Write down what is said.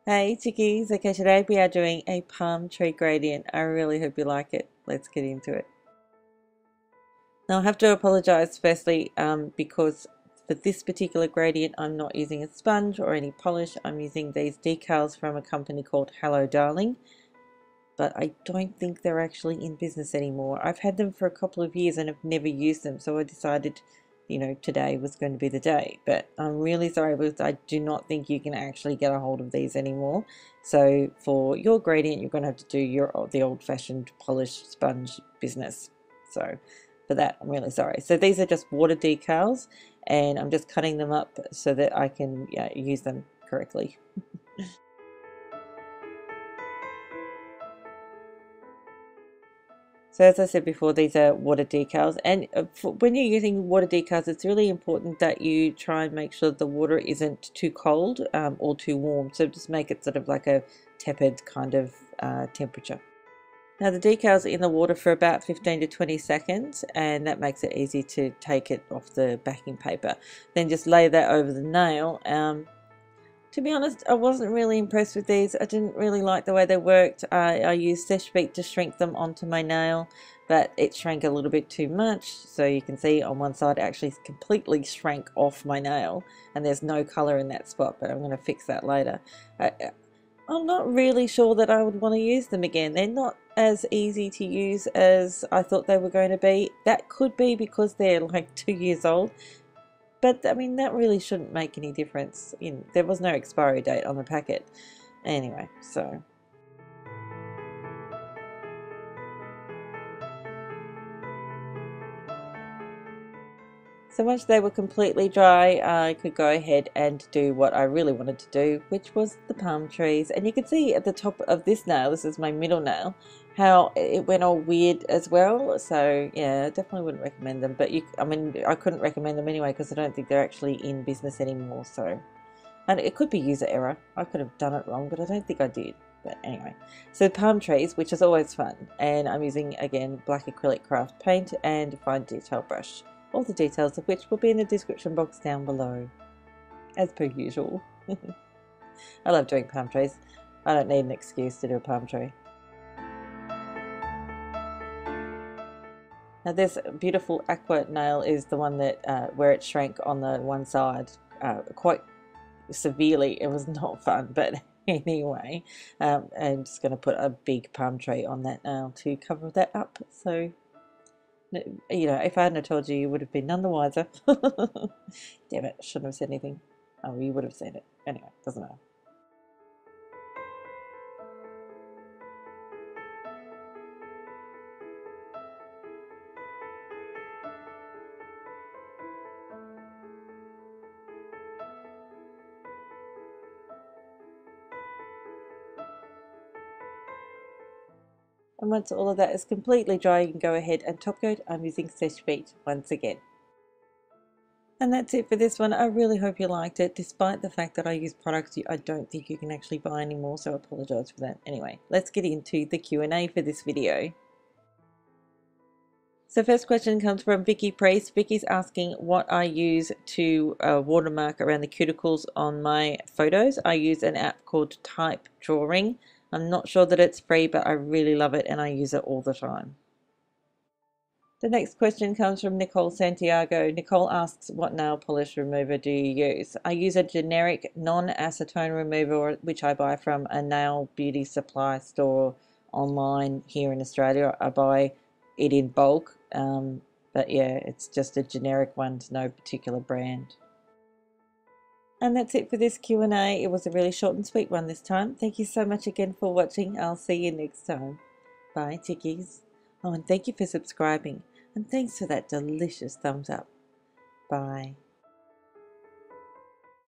Hey chickies, okay, today we are doing a palm tree gradient. I really hope you like it. Let's get into it. Now I have to apologize firstly because for this particular gradient I'm not using a sponge or any polish. I'm using these decals from a company called Hello Darling, but I don't think they're actually in business anymore. I've had them for a couple of years and have never used them, so I decided today was going to be the day. But I'm really sorry because I do not think you can actually get a hold of these anymore. So for your gradient, you're going to have to do the old-fashioned polished sponge business. So for that, I'm really sorry. So these are just water decals, and I'm just cutting them up so that I can use them correctly. So as I said before, these are water decals, and when you're using water decals, it's really important that you try and make sure the water isn't too cold or too warm. So just make it sort of like a tepid kind of temperature. Now the decals are in the water for about 15 to 20 seconds, and that makes it easy to take it off the backing paper. Then just lay that over the nail. To be honest, I wasn't really impressed with these. I didn't really like the way they worked. I used Seche Vite to shrink them onto my nail, but it shrank a little bit too much. So you can see on one side it actually completely shrank off my nail, and there's no colour in that spot, but I'm going to fix that later. I'm not really sure that I would want to use them again. They're not as easy to use as I thought they were going to be. That could be because they're like 2 years old. But I mean, that really shouldn't make any difference. There was no expiry date on the packet. Anyway, so once they were completely dry, I could go ahead and do what I really wanted to do, which was the palm trees. And you can see at the top of this nail, this is my middle nail, how it went all weird as well. So yeah, I definitely wouldn't recommend them. But I mean, I couldn't recommend them anyway because I don't think they're actually in business anymore. So, and it could be user error. I could have done it wrong, but I don't think I did. But anyway, so palm trees, which is always fun, and I'm using again black Acrylic Craft paint and a fine detail brush. All the details of which will be in the description box down below, as per usual. I love doing palm trees. I don't need an excuse to do a palm tree. Now this beautiful aqua nail is the one that where it shrank on the one side quite severely. It was not fun, but anyway, I'm just going to put a big palm tree on that nail to cover that up. So if I hadn't told you, you would have been none the wiser. Damn it, shouldn't have said anything. Oh, you would have seen it. Anyway, doesn't matter. And once all of that is completely dry, you can go ahead and top coat. I'm using Seche Vite once again. And that's it for this one. I really hope you liked it, despite the fact that I use products I don't think you can actually buy anymore, so I apologize for that. Anyway, let's get into the Q&A for this video. So first question comes from Vicky Priest. Vicky's asking what I use to watermark around the cuticles on my photos. I use an app called Type Drawing. I'm not sure that it's free, but I really love it and I use it all the time. The next question comes from Nicole Santiago. Nicole asks, what nail polish remover do you use? I use a generic non-acetone remover, which I buy from a nail beauty supply store online here in Australia. I buy it in bulk, but yeah, it's just a generic one, no particular brand. And that's it for this Q&A. It was a really short and sweet one this time. Thank you so much again for watching. I'll see you next time. Bye, chickies. Oh, and thank you for subscribing. And thanks for that delicious thumbs up. Bye.